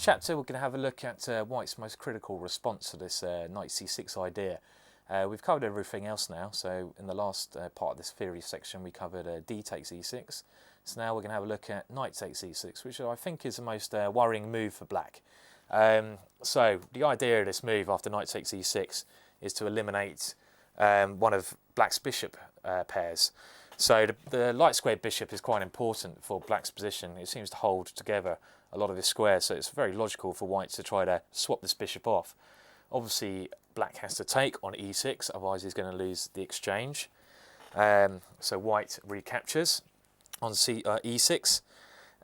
chapter we're going to have a look at White's most critical response to this knight c6 idea. We've covered everything else now, so in the last part of this theory section we covered d takes e6. So now we're going to have a look at knight takes e6, which I think is the most worrying move for black. So the idea of this move after knight takes e6 is to eliminate one of black's bishop pairs. So the light squared bishop is quite important for black's position. It seems to hold together a lot of his squares, so it's very logical for white to try to swap this bishop off. Obviously black has to take on e6, otherwise he's going to lose the exchange. So white recaptures on e6,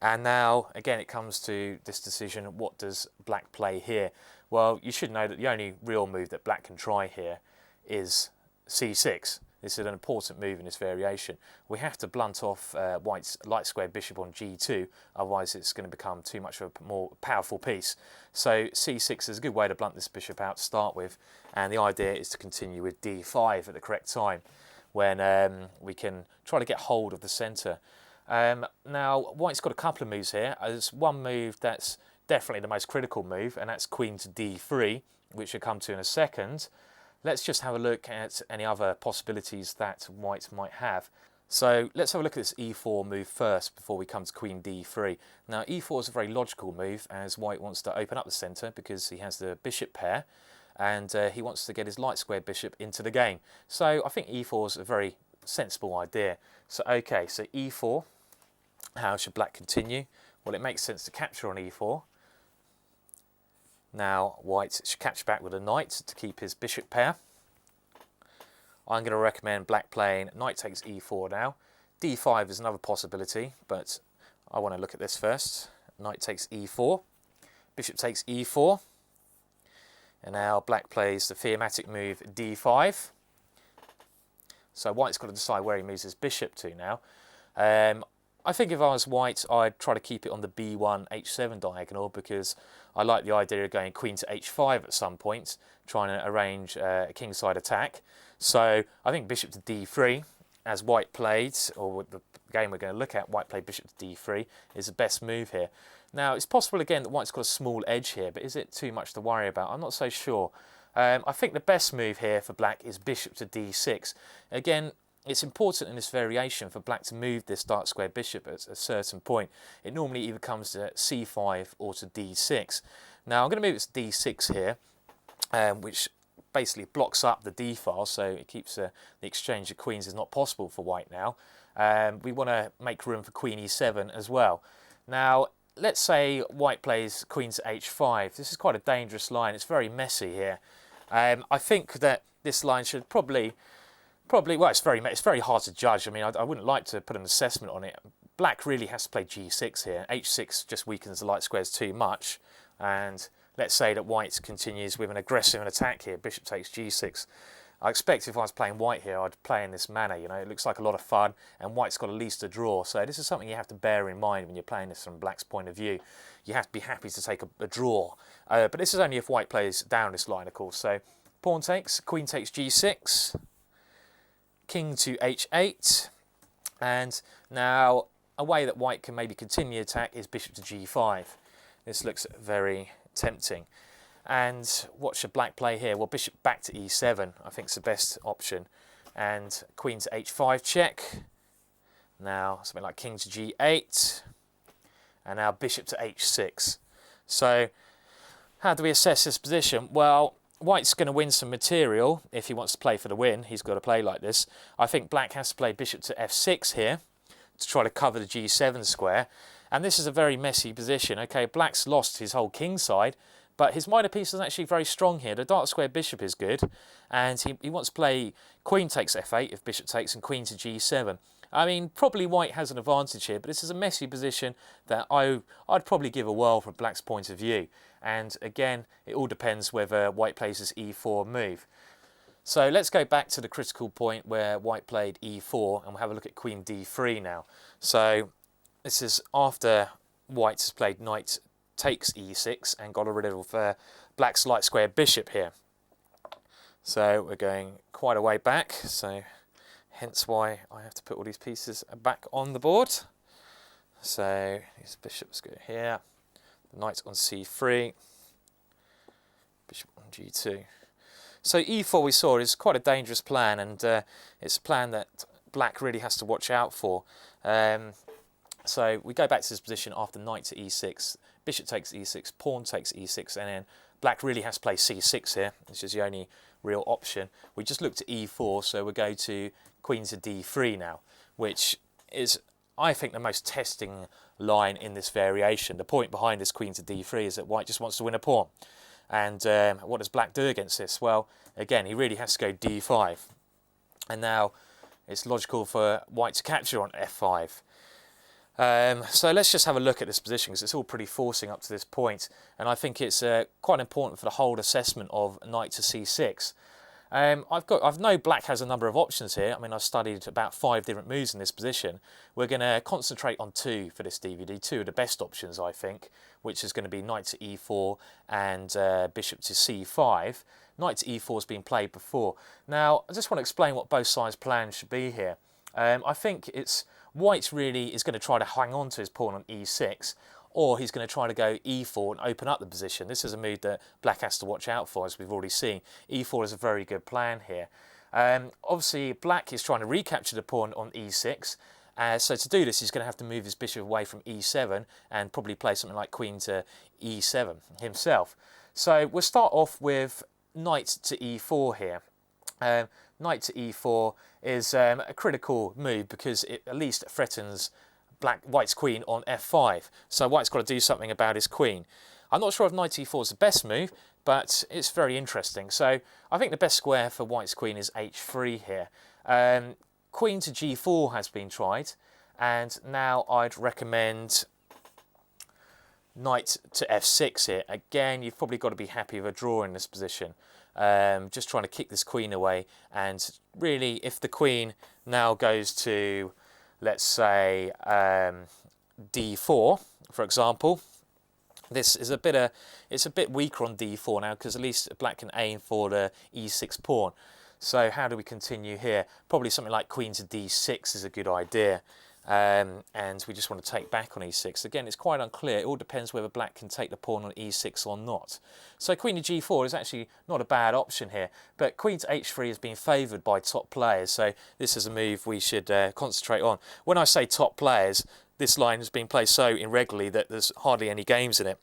and now again it comes to this decision: what does black play here? Well, you should know that the only real move that black can try here is c6. This is an important move in this variation. We have to blunt off white's light squared bishop on g2, otherwise it's going to become too much of a more powerful piece. So c6 is a good way to blunt this bishop out to start with, and the idea is to continue with d5 at the correct time, when we can try to get hold of the centre. Now white's got a couple of moves here. There's one move that's definitely the most critical move, and that's queen to d3, which we'll come to in a second. Let's just have a look at any other possibilities that white might have. So let's have a look at this e4 move first before we come to queen d3. Now e4 is a very logical move, as white wants to open up the centre because he has the bishop pair, and he wants to get his light squared bishop into the game. So I think e4 is a very sensible idea. So okay, so e4, how should black continue? Well, it makes sense to capture on e4. Now white should capture back with a knight to keep his bishop pair. I'm going to recommend black playing knight takes e4 now. d5 is another possibility, but I want to look at this first. Knight takes e4, bishop takes e4, and now black plays the theoretic move d5. So white's got to decide where he moves his bishop to now. I think if I was white, I'd try to keep it on the b1, h7 diagonal, because I like the idea of going queen to h5 at some point, trying to arrange a kingside attack. So I think bishop to d3, as white played, or the game we're going to look at, white played bishop to d3, is the best move here. Now it's possible again that white's got a small edge here, but is it too much to worry about? I'm not so sure. I think the best move here for black is bishop to d6. Again, it's important in this variation for black to move this dark squared bishop at a certain point. It normally either comes to c5 or to d6. Now I'm going to move it to d6 here, which basically blocks up the d file, so it keeps the exchange of queens is not possible for white now. We want to make room for queen e7 as well. Now let's say white plays queen to h5. This is quite a dangerous line. It's very messy here. I think that this line should probably, well, it's very hard to judge. I mean, I wouldn't like to put an assessment on it. Black really has to play g6 here. h6 just weakens the light squares too much. And let's say that white continues with an aggressive attack here. Bishop takes g6. I expect if I was playing white here, I'd play in this manner. You know, it looks like a lot of fun, and white's got at least a draw. So this is something you have to bear in mind when you're playing this from black's point of view. You have to be happy to take a draw. But this is only if white plays down this line, of course. So pawn takes, queen takes g6. King to h8, and now a way that white can maybe continue attack is bishop to g5. This looks very tempting. And what should black play here? Well, bishop back to e7 I think is the best option, and queen to h5 check. Now something like king to g8, and now bishop to h6. So how do we assess this position? Well, white's going to win some material if he wants to play for the win. He's got to play like this. I think black has to play bishop to f6 here to try to cover the g7 square. And this is a very messy position. Okay, black's lost his whole king side, but his minor piece is actually very strong here. The dark square bishop is good, and he wants to play queen takes f8 if bishop takes, and queen to g7. I mean, probably white has an advantage here, but this is a messy position that I'd probably give a whirl from black's point of view. And again, it all depends whether white plays this e4 move. So let's go back to the critical point where white played e4, and we'll have a look at queen d3 now. So this is after white has played knight takes e6 and got rid of black's light square bishop here. So we're going quite a way back, so hence why I have to put all these pieces back on the board. So these bishops go here, Knight on c3, bishop on g2. So e4 we saw is quite a dangerous plan, and it's a plan that black really has to watch out for. So we go back to this position after knight to e6, bishop takes e6, pawn takes e6, and then black really has to play c6 here, which is the only real option. We just looked at e4, so we'll go to queen to d3 now, which is, I think, the most testing line in this variation. The point behind this queen to d3 is that white just wants to win a pawn. And what does black do against this? Well, again, he really has to go d5. And now it's logical for white to capture on f5. So let's just have a look at this position, because it's all pretty forcing up to this point, and I think it's quite important for the whole assessment of knight to c6. I know black has a number of options here. I mean, I've studied about 5 different moves in this position. We're going to concentrate on 2 for this DVD. 2 are the best options, I think, which is going to be knight to e4 and bishop to c5. Knight to e4 has been played before. Now, I just want to explain what both sides' plans should be here. I think it's white really is going to try to hang on to his pawn on e6, or he's going to try to go e4 and open up the position. This is a move that black has to watch out for, as we've already seen. e4 is a very good plan here. Obviously, black is trying to recapture the pawn on e6. So to do this, he's going to have to move his bishop away from e7 and probably play something like queen to e7 himself. So we'll start off with knight to e4 here. Knight to e4 is a critical move because it at least threatens white's queen on f5. So white's got to do something about his queen. I'm not sure if knight e4 is the best move, but it's very interesting. So I think the best square for white's queen is h3 here. Queen to g4 has been tried, and now I'd recommend knight to f6 here. Again, you've probably got to be happy with a draw in this position. Just trying to kick this queen away, and really if the queen now goes to, let's say, d4, for example, this is it's a bit weaker on d4 now, because at least black can aim for the e6 pawn. So how do we continue here? Probably something like queen to d6 is a good idea. And we just want to take back on e6. Again, it's quite unclear. It all depends whether black can take the pawn on e6 or not. So queen to g4 is actually not a bad option here. But queen to h3 has been favoured by top players. So this is a move we should concentrate on. When I say top players, this line has been played so irregularly that there's hardly any games in it.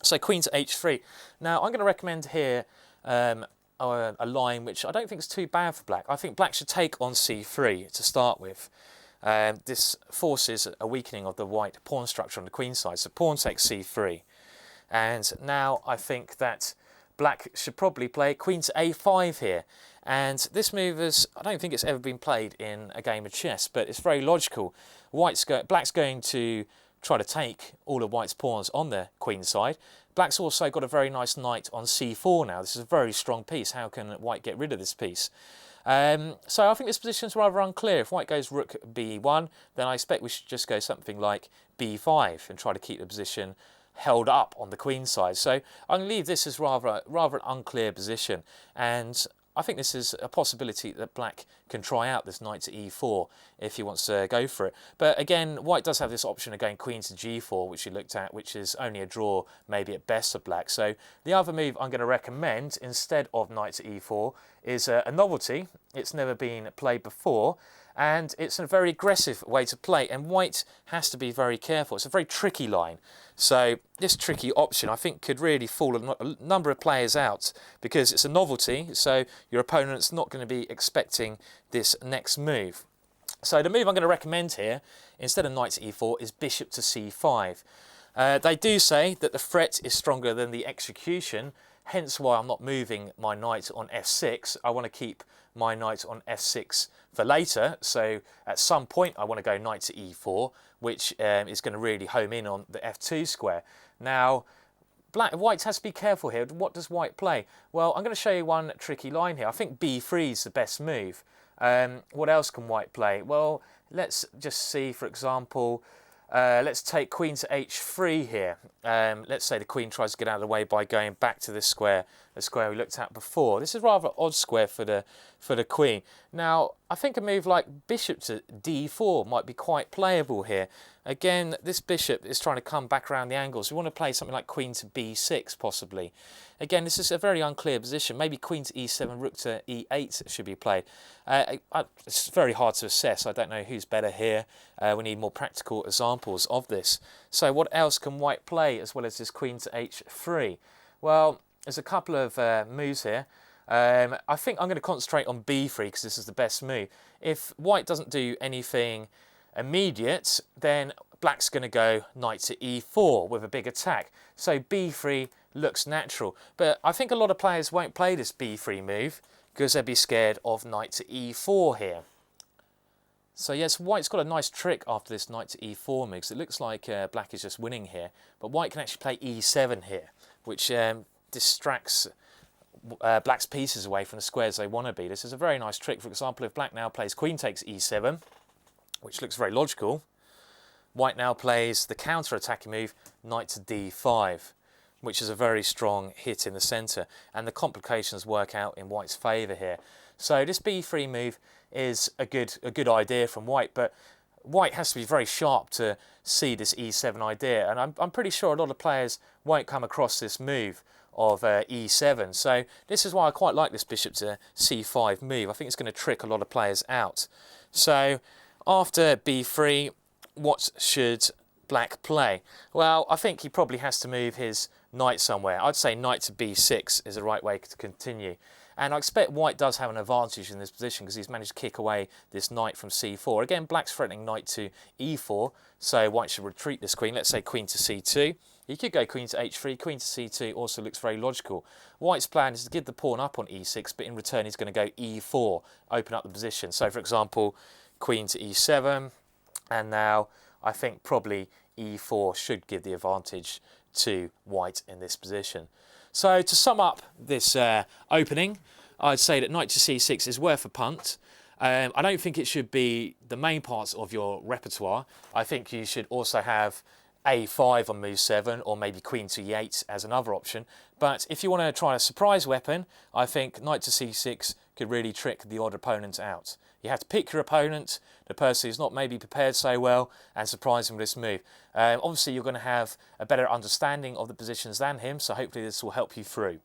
So queen to h3. Now, I'm going to recommend here a line which I don't think is too bad for black. I think black should take on c3 to start with. This forces a weakening of the white pawn structure on the queen side. So pawn takes c3. And now I think that black should probably play queen to a5 here. And this move I don't think it's ever been played in a game of chess, but it's very logical. Black's going to try to take all of white's pawns on the queen side. Black's also got a very nice knight on c4 now. This is a very strong piece. How can white get rid of this piece? So I think this position is rather unclear. If white goes rook b1, then I expect we should just go something like b5 and try to keep the position held up on the queen side. So I'm going to leave this as rather an unclear position, and I think this is a possibility that black can try out this knight to e4 if he wants to go for it. But again, white does have this option of going queen to g4, which we looked at, which is only a draw, maybe at best, of black. So the other move I'm going to recommend instead of knight to e4 is a novelty. It's never been played before, and it's a very aggressive way to play, and white has to be very careful. It's a very tricky line. So this tricky option, I think, could really fool a number of players out, because it's a novelty, so your opponent's not going to be expecting this next move. So the move I'm going to recommend here, instead of knight to e4, is bishop to c5. They do say that the threat is stronger than the execution, hence why I'm not moving my knight on f6. I want to keep my knight on f6 for later, so at some point I want to go knight to e4, which is going to really home in on the f2 square. Now, white has to be careful here. What does white play? Well, I'm going to show you one tricky line here. I think b3 is the best move. What else can white play? Well, let's just see, for example, let's take queen to h3 here. Let's say the queen tries to get out of the way by going back to this square a square we looked at before. This is rather an odd square for the queen. Now, I think a move like bishop to d4 might be quite playable here. Again, this bishop is trying to come back around the angles. We want to play something like queen to b6 possibly. Again, this is a very unclear position. Maybe queen to e7, rook to e8 should be played. It's very hard to assess. I don't know who's better here. We need more practical examples of this. So what else can white play as well as this queen to h3? Well, there's a couple of moves here. I think I'm going to concentrate on b3 because this is the best move. If white doesn't do anything immediate, then black's going to go knight to e4 with a big attack. So b3 looks natural. But I think a lot of players won't play this b3 move because they'll be scared of knight to e4 here. So yes, white's got a nice trick after this knight to e4 move, because it looks like black is just winning here. But white can actually play e7 here, which distracts black's pieces away from the squares they want to be. This is a very nice trick. For example, if black now plays queen takes e7, which looks very logical, white now plays the counter-attacking move, knight to d5, which is a very strong hit in the centre. And the complications work out in white's favour here. So this b3 move is a good idea from white, but white has to be very sharp to see this e7 idea. And I'm pretty sure a lot of players won't come across this move of e7. So this is why I quite like this bishop to c5 move. I think it's going to trick a lot of players out. So after b3, what should black play? Well, I think he probably has to move his knight somewhere. I'd say knight to b6 is the right way to continue. And I expect white does have an advantage in this position because he's managed to kick away this knight from c4. Again, black's threatening knight to e4, so white should retreat this queen. Let's say queen to c2. You could go queen to h3, queen to c2 also looks very logical. White's plan is to give the pawn up on e6, but in return he's going to go e4, open up the position. So for example, queen to e7, and now I think probably e4 should give the advantage to white in this position. So to sum up this opening, I'd say that knight to c6 is worth a punt. I don't think it should be the main parts of your repertoire. I think you should also have a5 on move 7, or maybe queen to e8 as another option. But if you want to try a surprise weapon, I think knight to c6 could really trick the odd opponent out. You have to pick your opponent, the person who's not maybe prepared so well, and surprise him with this move. Obviously, you're going to have a better understanding of the positions than him, so hopefully this will help you through.